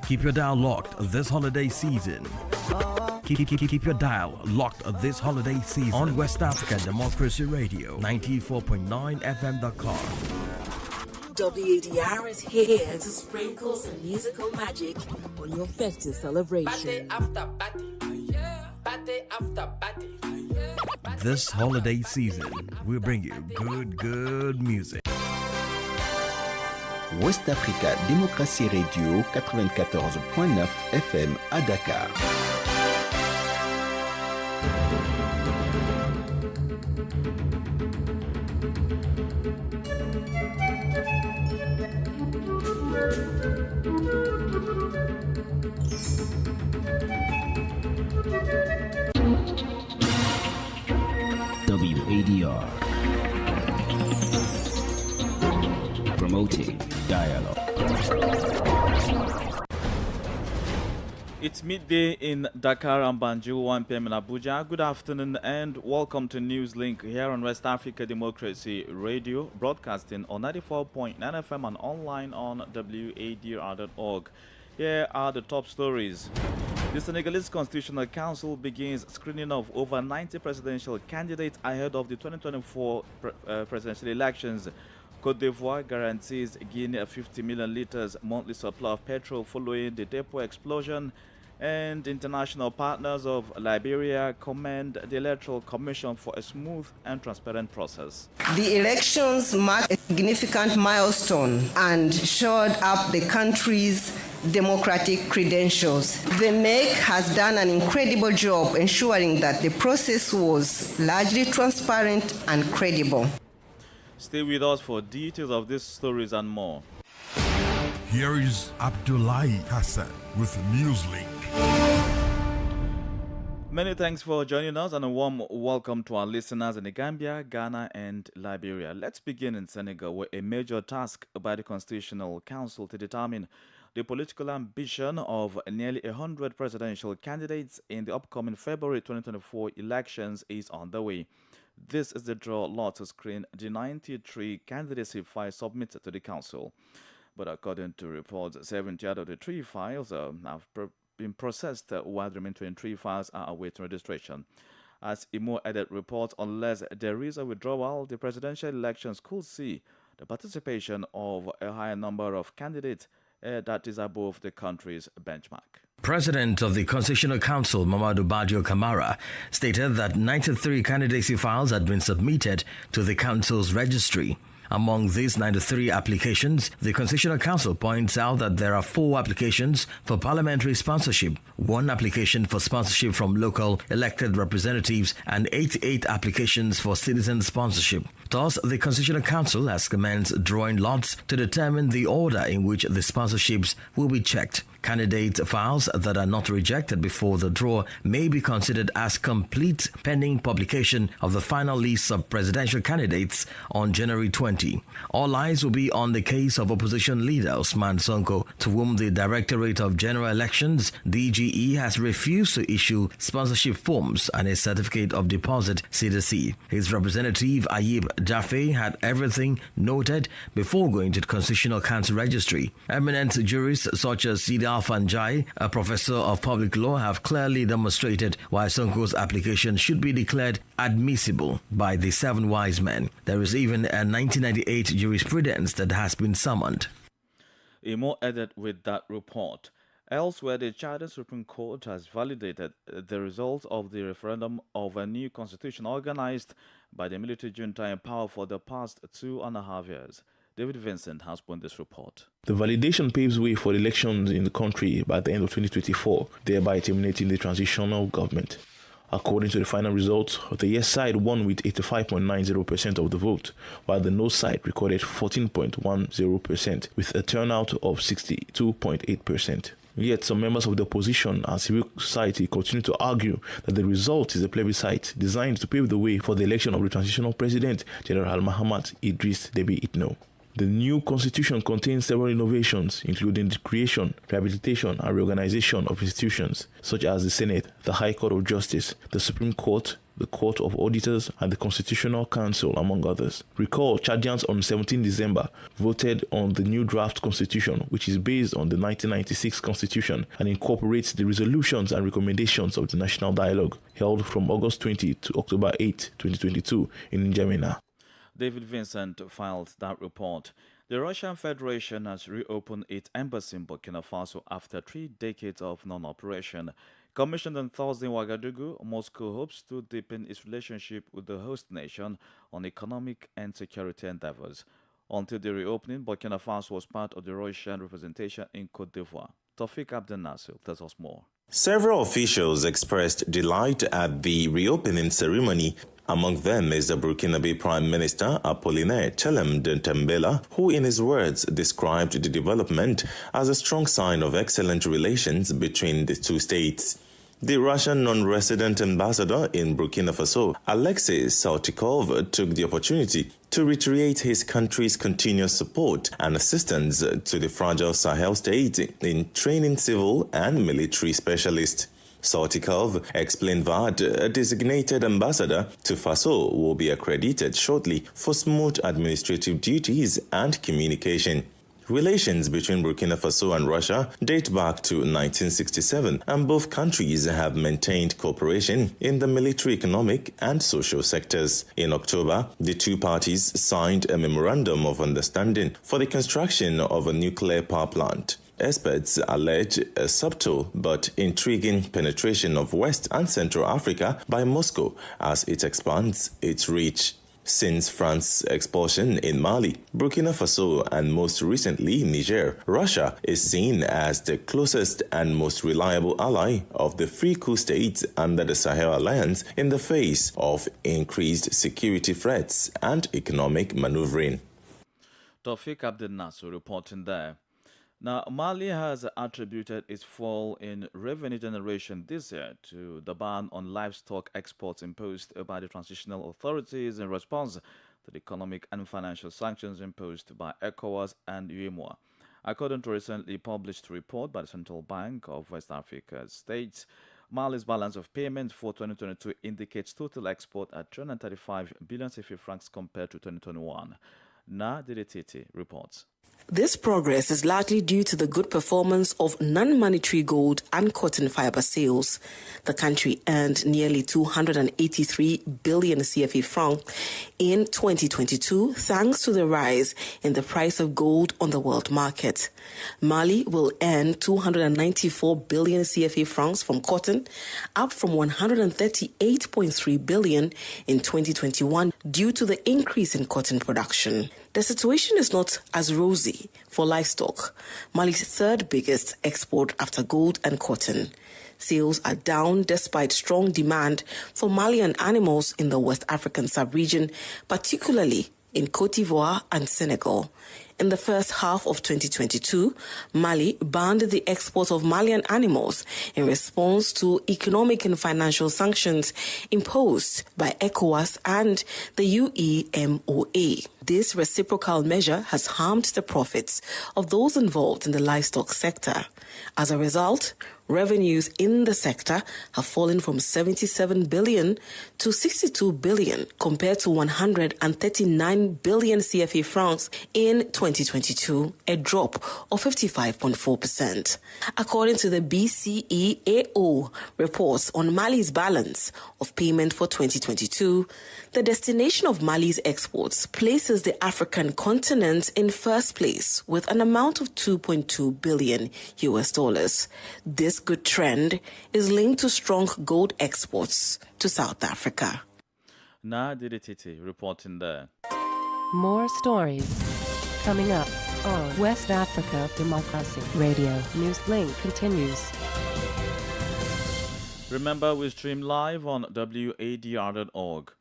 Keep your dial locked this holiday season. Keep your dial locked this holiday season on West Africa Democracy Radio 94.9 FM Dakar. WADR is here to sprinkle some musical magic on your festive celebration. Party after party, party after party. This holiday season, we'll bring you good music. West Africa Democracy Radio 94.9 FM à Dakar. WADR, promoting dialogue. It's midday in Dakar and Banjul, 1 p.m. in Abuja. Good afternoon and welcome to NEWSLINK here on West Africa Democracy Radio, broadcasting on 94.9 FM and online on wadr.org. Here are the top stories. The Senegalese Constitutional Council begins screening of over 90 presidential candidates ahead of the 2024 presidential elections. Côte d'Ivoire guarantees Guinea a 50 million liters monthly supply of petrol following the depot explosion. And international partners of Liberia commend the Electoral Commission for a smooth and transparent process. The elections marked a significant milestone and shored up the country's democratic credentials. The NEC has done an incredible job ensuring that the process was largely transparent and credible. Stay with us for details of these stories and more. Here is Abdullahi Hassan with NEWSLINK. Many thanks for joining us and a warm welcome to our listeners in the Gambia, Ghana and Liberia. Let's begin in Senegal, where a major task by the Constitutional Council to determine the political ambition of nearly 100 presidential candidates in the upcoming February 2024 elections is on the way. This is the draw lot to screen the 93 candidacy files submitted to the Council. But according to reports, 70 out of the 3 files have been processed, while the remaining 23 files are awaiting registration. As Imo Edit reports, unless there is a withdrawal, the presidential elections could see the participation of a higher number of candidates that is above the country's benchmark. President of the Constitutional Council, Mamadou Badio Camara, stated that 93 candidacy files had been submitted to the Council's registry. Among these 93 applications, the Constitutional Council points out that there are 4 applications for parliamentary sponsorship, 1 application for sponsorship from local elected representatives, and 88 applications for citizen sponsorship. Thus, the Constitutional Council has commenced drawing lots to determine the order in which the sponsorships will be checked. Candidate files that are not rejected before the draw may be considered as complete pending publication of the final list of presidential candidates on January 20. All eyes will be on the case of opposition leader Ousmane Sonko, to whom the Directorate of General Elections (DGE) has refused to issue sponsorship forms and a certificate of deposit (CDC). His representative Ayib Jaffe had everything noted before going to the Constitutional Council registry. Eminent jurists such as Sida Fanjai, a professor of public law, have clearly demonstrated why Sonko's application should be declared admissible by the 7 wise men. There is even a 1998 jurisprudence that has been summoned. A more edit with that report. Elsewhere, the Chad Supreme Court has validated the results of the referendum of a new constitution organized by the military junta in power for the past 2.5 years. David Vincent has put this report. The validation paves way for elections in the country by the end of 2024, thereby terminating the transitional government. According to the final results, the yes side won with 85.90% of the vote, while the no side recorded 14.10% with a turnout of 62.8%. Yet some members of the opposition and civil society continue to argue that the result is a plebiscite designed to pave the way for the election of the transitional president, General Mahamat Idris Deby Itno. The new constitution contains several innovations, including the creation, rehabilitation, and reorganization of institutions such as the Senate, the High Court of Justice, the Supreme Court, the Court of Auditors, and the Constitutional Council, among others. Recall, Chadians on 17 December voted on the new draft constitution, which is based on the 1996 constitution and incorporates the resolutions and recommendations of the National Dialogue, held from August 20 to October 8, 2022 in N'Djamena. David Vincent filed that report. The Russian Federation has reopened its embassy in Burkina Faso after 3 decades of non-operation. Commissioned on Thursday in Ouagadougou, Moscow hopes to deepen its relationship with the host nation on economic and security endeavors. Until the reopening, Burkina Faso was part of the Russian representation in Côte d'Ivoire. Tawfiq Abdel Nasser tells us more. Several officials expressed delight at the reopening ceremony. Among them is the Burkinabe Prime Minister Apollinaire Tchelem de Tembela, who in his words described the development as a strong sign of excellent relations between the two states. The Russian non-resident ambassador in Burkina Faso, Alexei Saltykov, took the opportunity to reiterate his country's continuous support and assistance to the fragile Sahel state in training civil and military specialists. Saltykov explained that a designated ambassador to Faso will be accredited shortly for smooth administrative duties and communication. Relations between Burkina Faso and Russia date back to 1967, and both countries have maintained cooperation in the military, economic, and social sectors. In October, the two parties signed a memorandum of understanding for the construction of a nuclear power plant. Experts allege a subtle but intriguing penetration of West and Central Africa by Moscow as it expands its reach. Since France's expulsion in Mali, Burkina Faso, and most recently Niger, Russia is seen as the closest and most reliable ally of the free coup states under the Sahel Alliance in the face of increased security threats and economic maneuvering. Tawfiq Abdel Nasser reporting there. Now, Mali has attributed its fall in revenue generation this year to the ban on livestock exports imposed by the transitional authorities in response to the economic and financial sanctions imposed by ECOWAS and UEMOA. According to a recently published report by the Central Bank of West Africa states, Mali's balance of payments for 2022 indicates total export at 335 billion CFA francs compared to 2021. Na Diretiti reports. This progress is largely due to the good performance of non-monetary gold and cotton fiber sales. The country earned nearly 283 billion CFA francs in 2022 thanks to the rise in the price of gold on the world market. Mali will earn 294 billion CFA francs from cotton, up from 138.3 billion in 2021 due to the increase in cotton production. The situation is not as rosy for livestock, Mali's third biggest export after gold and cotton. Sales are down despite strong demand for Malian animals in the West African sub-region, particularly in Côte d'Ivoire and Senegal. In the first half of 2022, Mali banned the export of Malian animals in response to economic and financial sanctions imposed by ECOWAS and the UEMOA. This reciprocal measure has harmed the profits of those involved in the livestock sector. As a result, revenues in the sector have fallen from 77 billion to 62 billion compared to 139 billion CFA francs in 2022, a drop of 55.4%. According to the BCEAO reports on Mali's balance of payment for 2022, the destination of Mali's exports places the African continent in first place with an amount of $2.2 billion. This good trend is linked to strong gold exports to South Africa. Na Diretiti reporting there. More stories coming up on West Africa Democracy Radio. NewsLink continues. Remember, we stream live on wadr.org.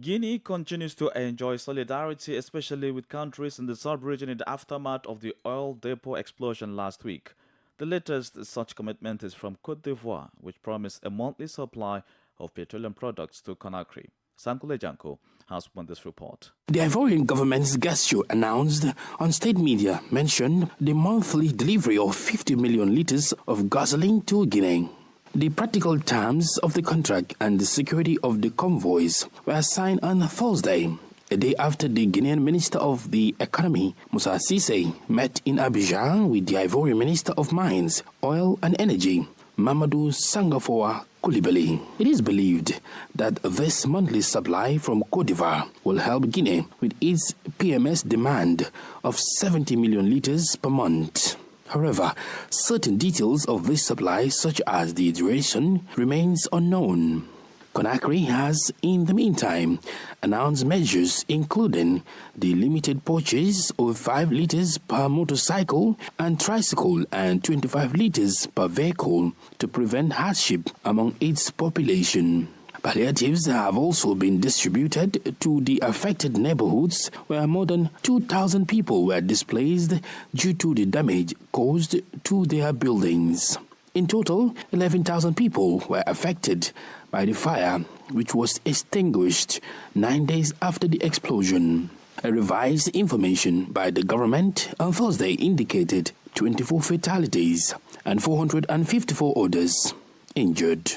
Guinea continues to enjoy solidarity, especially with countries in the sub-region in the aftermath of the oil depot explosion last week. The latest such commitment is from Côte d'Ivoire, which promised a monthly supply of petroleum products to Conakry. Sankule Janko has won this report. The Ivorian government's gesture announced on state media mentioned the monthly delivery of 50 million litres of gasoline to Guinea. The practical terms of the contract and the security of the convoys were signed on Thursday, a day after the Guinean Minister of the Economy, Moussa Cissé, met in Abidjan with the Ivorian Minister of Mines, Oil and Energy, Mamadou Sangafoa Coulibaly. It is believed that this monthly supply from Côte d'Ivoire will help Guinea with its PMS demand of 70 million litres per month. However, certain details of this supply, such as the duration, remains unknown. Conakry has, in the meantime, announced measures including the limited purchase of 5 litres per motorcycle and tricycle and 25 litres per vehicle to prevent hardship among its population. Palliatives have also been distributed to the affected neighborhoods where more than 2,000 people were displaced due to the damage caused to their buildings. In total, 11,000 people were affected by the fire, which was extinguished 9 days after the explosion. A revised information by the government on Thursday indicated 24 fatalities and 454 others injured.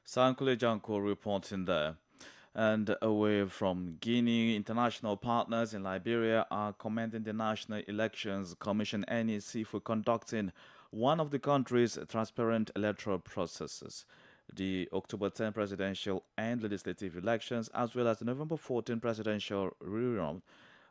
Sankule Janko reporting there. And away from Guinea, international partners in Liberia are commending the National Elections Commission NEC for conducting one of the country's transparent electoral processes. The October 10 presidential and legislative elections, as well as the November 14 presidential rerun,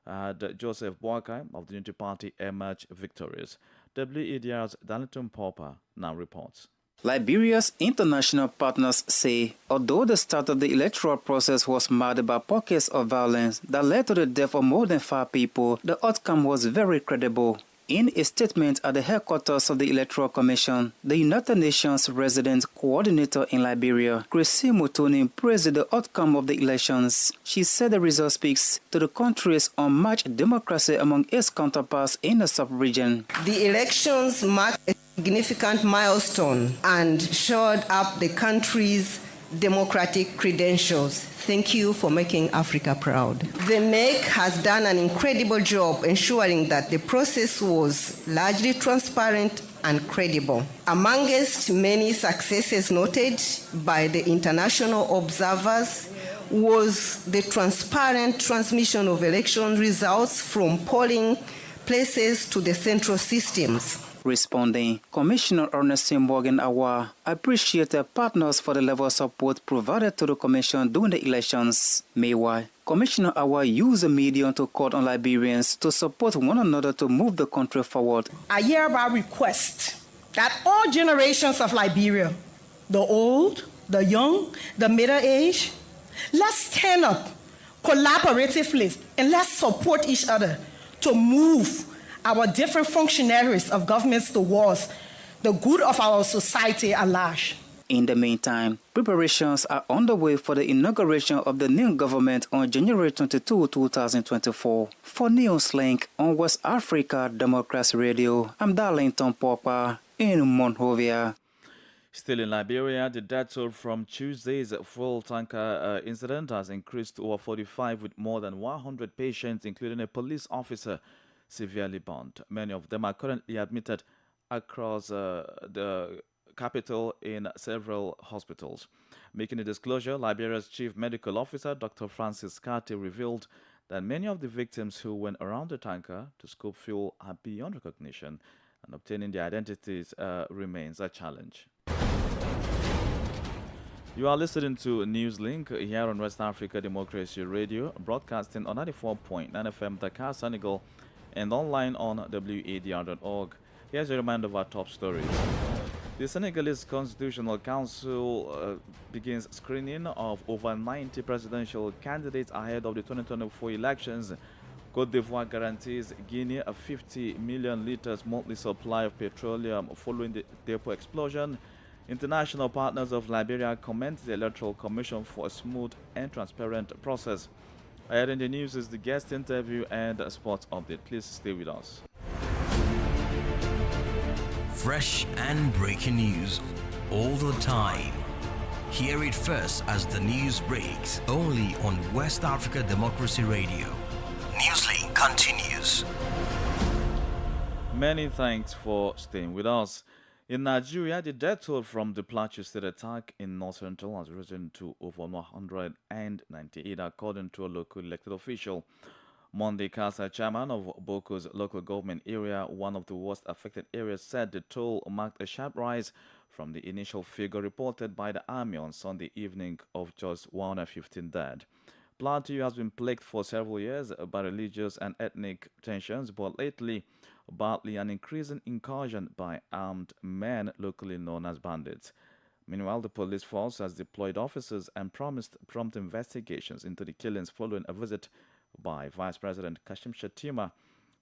had Joseph Boakai of the Unity Party emerged victorious. WEDR's Danilton Popper now reports. Liberia's international partners say, although the start of the electoral process was marred by pockets of violence that led to the death of more than 5 people, the outcome was very credible. In a statement at the headquarters of the Electoral Commission, the United Nations resident coordinator in Liberia, Chrissy Mutoni, praised the outcome of the elections. She said the result speaks to the country's unmatched democracy among its counterparts in the sub-region. The elections marked a significant milestone and shored up the country's democratic credentials. Thank you for making Africa proud. The NEC has done an incredible job ensuring that the process was largely transparent and credible. Amongst many successes noted by the international observers was the transparent transmission of election results from polling places to the central systems. Responding, Commissioner Ernestine Morgan Awa appreciated partners for the level of support provided to the Commission during the elections. Meanwhile, Commissioner Awa used the media to call on Liberians to support one another to move the country forward. I hereby request that all generations of Liberia, the old, the young, the middle-aged, let's stand up collaboratively and let's support each other to move our different functionaries of governments towards the good of our society at large. In the meantime, preparations are underway for the inauguration of the new government on January 22, 2024. For NEWSLINK on West Africa Democracy Radio, I'm Darlington Popper in Monrovia. Still in Liberia, the death toll from Tuesday's fuel tanker incident has increased to over 45, with more than 100 patients, including a police officer, severely burned. Many of them are currently admitted across the capital in several hospitals. Making a disclosure, Liberia's chief medical officer, Dr. Francis Carty, revealed that many of the victims who went around the tanker to scoop fuel are beyond recognition, and obtaining their identities remains a challenge. You are listening to NEWSLINK here on West Africa Democracy Radio, broadcasting on 94.9 FM Dakar, Senegal, and online on WADR.org. Here's a reminder of our top stories. The Senegalese Constitutional Council begins screening of over 90 presidential candidates ahead of the 2024 elections. Côte d'Ivoire guarantees Guinea a 50 million litres monthly supply of petroleum following the depot explosion. International partners of Liberia commend the Electoral Commission for a smooth and transparent process. Ahead in the news is the guest interview and a sports update. Please stay with us. Fresh and breaking news all the time. Hear it first as the news breaks, only on West Africa Democracy Radio. NewsLink continues. Many thanks for staying with us. In Nigeria, the death toll from the Plateau State attack in North Central has risen to over 198, according to a local elected official. Monday, Casa, chairman of Boko's local government area, one of the worst affected areas, said the toll marked a sharp rise from the initial figure reported by the army on Sunday evening of just 115 dead. Plateau has been plagued for several years by religious and ethnic tensions, but lately, badly an increasing incursion by armed men locally known as bandits. Meanwhile, the police force has deployed officers and promised prompt investigations into the killings following a visit by Vice President Kashim Shettima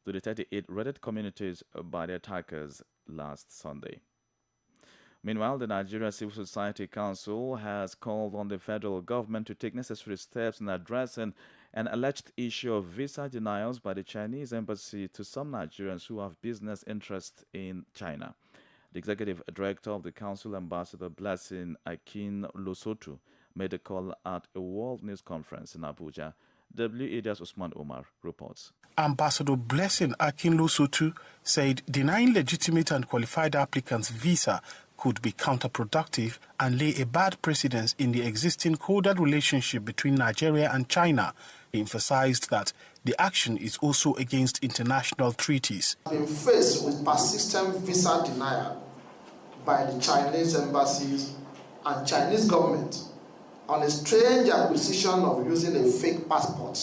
to the 38 raided communities by the attackers last Sunday. Meanwhile, the Nigeria Civil Society Council has called on the federal government to take necessary steps in addressing an alleged issue of visa denials by the Chinese embassy to some Nigerians who have business interests in China. The executive director of the council, Ambassador Blessing Akin-Losotu, made a call at a World News Conference in Abuja. WADA's Usman Omar reports. Ambassador Blessing Akin-Losotu said denying legitimate and qualified applicants visa could be counterproductive and lay a bad precedent in the existing coded relationship between Nigeria and China. He emphasized that the action is also against international treaties. Been faced with persistent visa denial by the Chinese embassies and Chinese government on a strange acquisition of using a fake passport.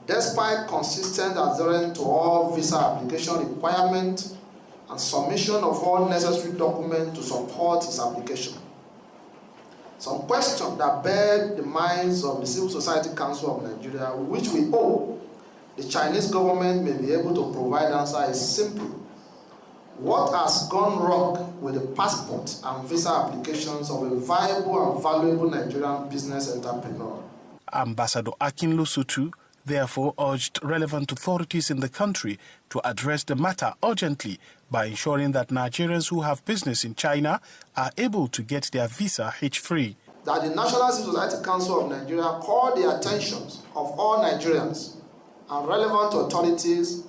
Despite consistent adherence to all visa application requirements and submission of all necessary documents to support his application. Some questions that bear the minds of the Civil Society Council of Nigeria, which we hope the Chinese government may be able to provide answer, is simply, what has gone wrong with the passport and visa applications of a viable and valuable Nigerian business entrepreneur? Ambassador Akin-Losotu therefore urged relevant authorities in the country to address the matter urgently by ensuring that Nigerians who have business in China are able to get their visa hitch-free. That the National Civil Society Council of Nigeria call the attentions of all Nigerians and relevant authorities,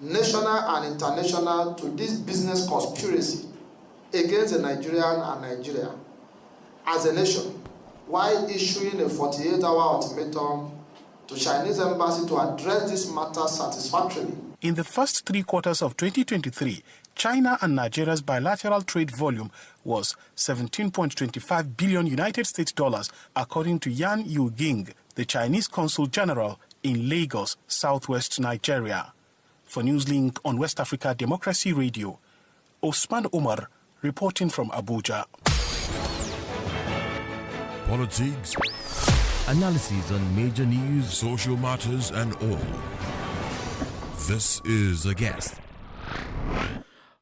national and international, to this business conspiracy against the Nigerian and Nigeria as a nation, while issuing a 48-hour ultimatum to Chinese embassy to address this matter satisfactorily. In the first 3 quarters of 2023, China and Nigeria's bilateral trade volume was 17.25 billion United States dollars, according to Yan Yuging, the Chinese Consul General in Lagos, southwest Nigeria. For NewsLink on West Africa Democracy Radio, Osman Omar reporting from Abuja. Politics, Analysis on major news, social matters, and all. This is A Guest.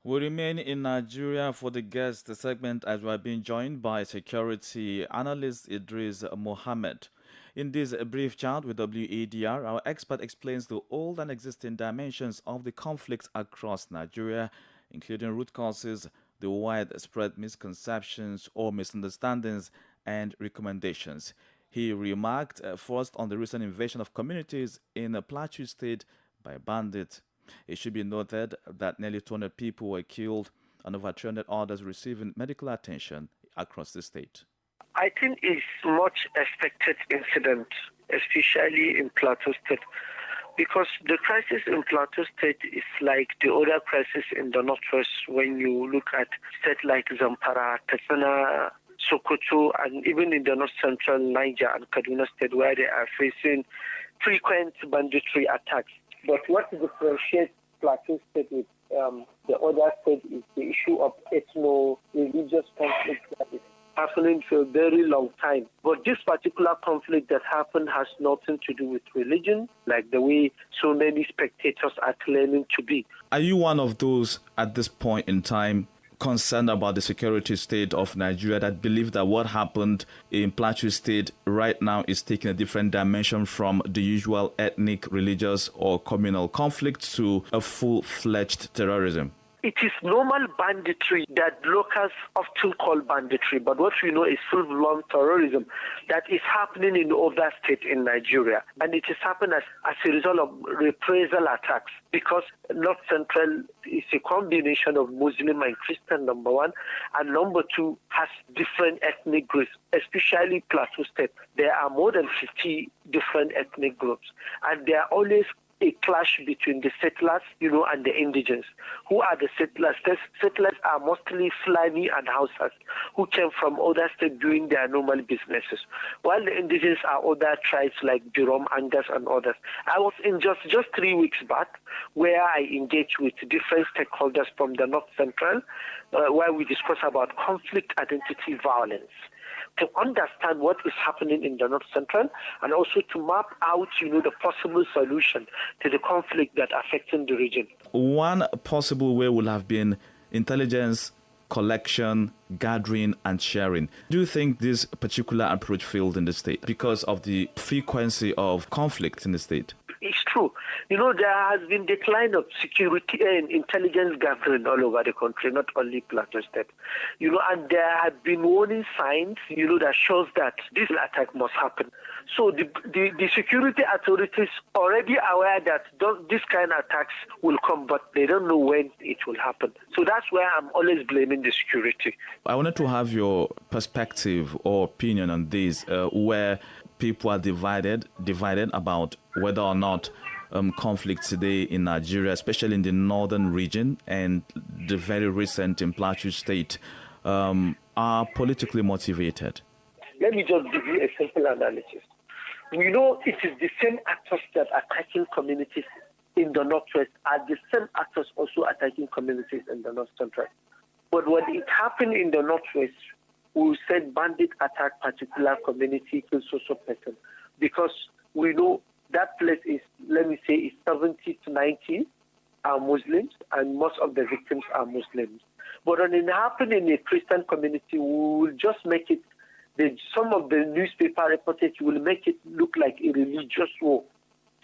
We remain in Nigeria for the guest segment as we are being joined by security analyst Idris Mohammed. In this brief chat with WADR, our expert explains the old and existing dimensions of the conflicts across Nigeria, including root causes, the widespread misconceptions or misunderstandings, and recommendations. He remarked first on the recent invasion of communities in the Plateau State by bandits. It should be noted that nearly 200 people were killed and over 300 others receiving medical attention across the state. I think it's much expected incident, especially in Plateau State, because the crisis in Plateau State is like the other crisis in the Northwest when you look at states like Zamfara, Katsina, Sokoto, and even in the North Central Niger and Kaduna State, where they are facing frequent banditry attacks. But what differentiates Plateau State with the other state is the issue of ethno-religious conflict that is happening for a very long time. But this particular conflict that happened has nothing to do with religion, like the way so many spectators are claiming to be. Are you one of those at this point in time concerned about the security state of Nigeria that believe that what happened in Plateau State right now is taking a different dimension from the usual ethnic, religious, or communal conflict to a full-fledged terrorism? It is normal banditry that locals often call banditry, but what we know is full-blown terrorism that is happening in other states in Nigeria. And it is happening as a result of reprisal attacks, because North Central is a combination of Muslim and Christian, number one, and number two, has different ethnic groups, especially Plateau State. There are more than 50 different ethnic groups, and there are always a clash between the settlers, and the indigenous. Who are the settlers? The settlers are mostly Fulani and Hausas, who came from other states doing their normal businesses, while the indigenous are other tribes like Birom, Angas, and others. I was in just 3 weeks back, where I engaged with different stakeholders from the North Central, where we discuss about conflict identity violence, to understand what is happening in the North Central, and also to map out, the possible solution to the conflict that affecting the region. One possible way would have been intelligence collection, gathering, and sharing. Do you think this particular approach failed in the state because of the frequency of conflict in the state? It's true. There has been decline of security and intelligence gathering all over the country, not only Plateau State. And there have been warning signs, that shows that this attack must happen. So the security authorities already aware that this kind of attacks will come, but they don't know when it will happen. So that's where I'm always blaming the security. I wanted to have your perspective or opinion on this, where people are divided about whether or not conflicts today in Nigeria, especially in the northern region and the very recent in Plateau State, are politically motivated. Let me just give you a simple analysis. We know it is the same actors that are attacking communities in the Northwest are the same actors also attacking communities in the North Central. But when it happened in the Northwest, we said bandit attack particular community, kill social person, because we know that place is, let me say, is 70 to 90 are Muslims, and most of the victims are Muslims. But when it happened in a Christian community, we will just make it, some of the newspaper reportage will make it look like a religious war,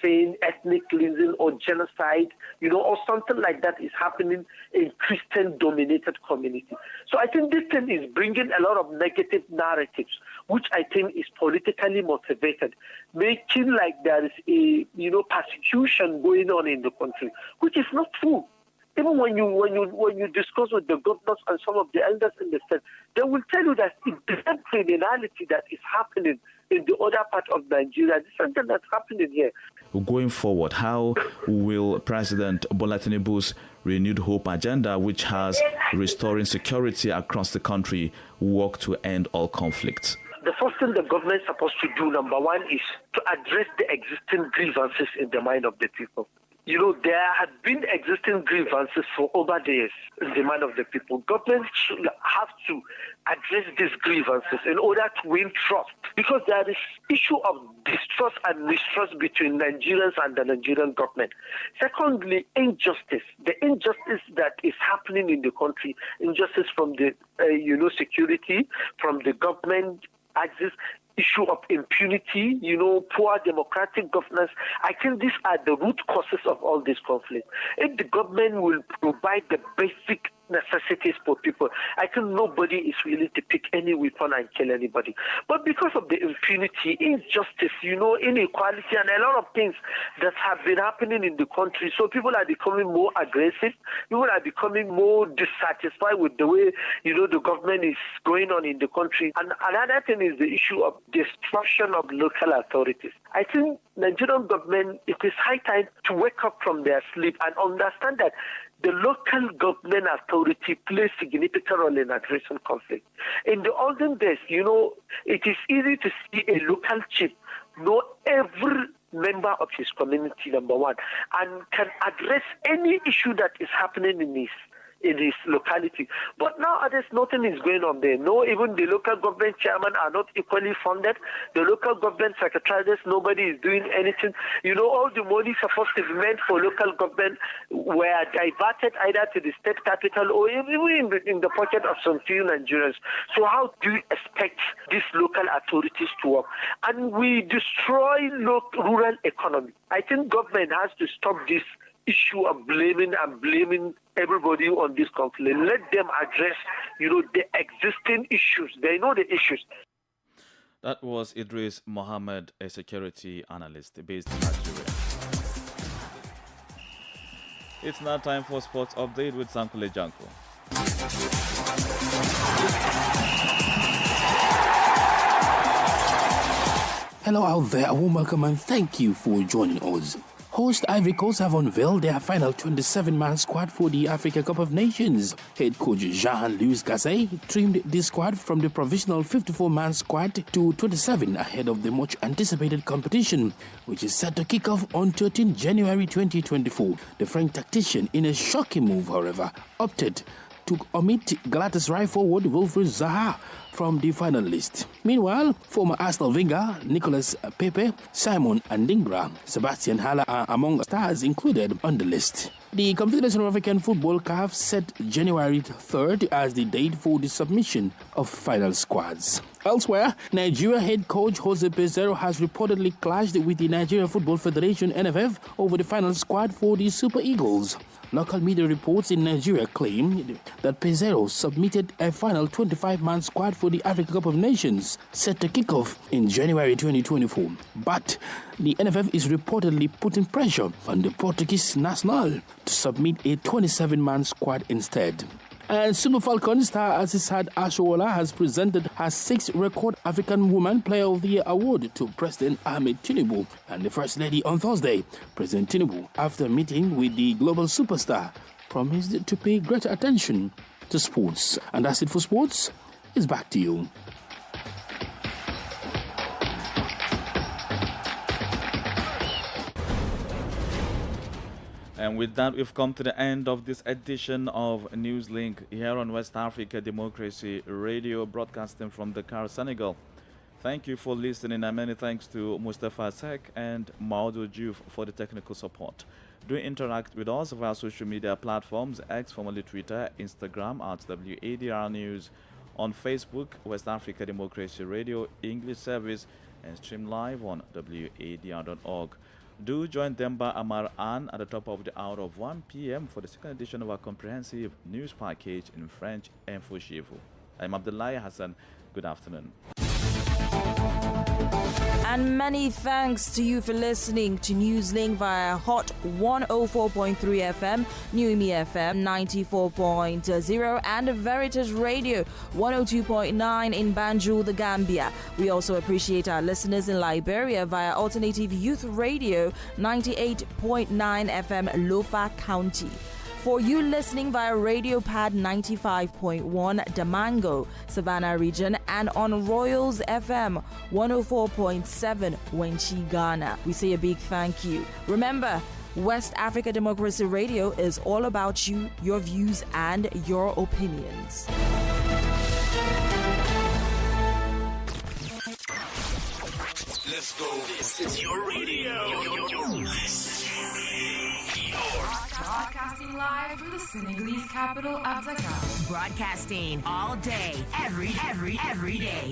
saying ethnic cleansing or genocide, or something like that is happening in Christian-dominated community. So I think this thing is bringing a lot of negative narratives, which I think is politically motivated, making like there is a, persecution going on in the country, which is not true. Even when you discuss with the governors and some of the elders in the state, they will tell you that it's the criminality that is happening in the other part of Nigeria. This is something that's happening here. Going forward, how will President Bola Tinubu's renewed hope agenda, which has restoring security across the country, work to end all conflicts? The first thing the government is supposed to do, number one, is to address the existing grievances in the mind of the people. There have been existing grievances for over the years in the mind of the people. Government should have to address these grievances in order to win trust, because there is issue of distrust and mistrust between Nigerians and the Nigerian government. Secondly, injustice. The injustice that is happening in the country, injustice from the security, from the government axis, issue of impunity, poor democratic governance. I think these are the root causes of all this conflict. If the government will provide the basic necessities for people, I think nobody is willing to pick any weapon and kill anybody. But because of the impunity, injustice, inequality, and a lot of things that have been happening in the country, so people are becoming more aggressive, people are becoming more dissatisfied with the way, the government is going on in the country. And another thing is the issue of destruction of local authorities. I think Nigerian government, it is high time to wake up from their sleep and understand that the local government authority plays a significant role in addressing conflict. In the olden days, it is easy to see a local chief know every member of his community, number one, and can address any issue that is happening in his locality. But nowadays, nothing is going on there. No, even the local government chairman are not equally funded. The local government secretaries, nobody is doing anything. All the money supposed to be meant for local government were diverted either to the state capital or even in the pocket of some few Nigerians. So how do you expect these local authorities to work? And we destroy rural economy. I think government has to stop this issue of blaming everybody on this conflict. Let them address, the existing issues. They know the issues. That was Idris Mohammed, a security analyst based in Nigeria. It's now time for Sports Update with Sankule Janko. Hello out there, a warm welcome and thank you for joining us. Host Ivory Coast have unveiled their final 27-man squad for the Africa Cup of Nations. Head coach Jean-Louis Gasset trimmed the squad from the provisional 54-man squad to 27 ahead of the much-anticipated competition, which is set to kick off on 13 January 2024. The French tactician, in a shocking move, however, opted to omit Galatasaray forward Wilfried Zaha from the final list. Meanwhile, former Arsenal winger Nicolas Pepe, Simon Andingra, Sebastian Haller are among stars included on the list. The Confederation of African Football CAF set January 3rd as the date for the submission of final squads. Elsewhere, Nigeria head coach Jose Peseiro has reportedly clashed with the Nigeria Football Federation (NFF) over the final squad for the Super Eagles. Local media reports in Nigeria claim that Peseiro submitted a final 25-man squad for the Africa Cup of Nations set to kick off in January 2024. But the NFF is reportedly putting pressure on the Portuguese national to submit a 27-man squad instead. And Super Falcons star Asisat Ashowola has presented her 6th record African Woman Player of the Year award to President Ahmed Tinubu and the First Lady on Thursday. President Tinubu, after meeting with the global superstar, promised to pay greater attention to sports. And that's it for sports. It's back to you. And with that, we've come to the end of this edition of NewsLink here on West Africa Democracy Radio, broadcasting from Dakar, Senegal. Thank you for listening, and many thanks to Mustafa Sek and Maudou Diouf for the technical support. Do interact with us via social media platforms, X, formerly Twitter, Instagram at WADR News, on Facebook, West Africa Democracy Radio English Service, and stream live on WADR.org. Do join Demba Amar Ann at the top of the hour of 1 p.m. for the second edition of our comprehensive news package in French and Fushivu. I'm Abdullahi Hassan. Good afternoon. And many thanks to you for listening to NewsLink via Hot 104.3 FM, Newmi FM 94.0, and Veritas Radio 102.9 in Banjul, the Gambia. We also appreciate our listeners in Liberia via Alternative Youth Radio 98.9 FM, Lofa County. For you listening via Radio Pad 95.1 Damango, Savannah region, and on Royals FM 104.7 Wenchi, Ghana, we say a big thank you. Remember, West Africa Democracy Radio is all about you, your views, and your opinions. Let's go. This is your radio. Broadcasting live from the Senegalese capital of Dakar. Broadcasting all day, every day.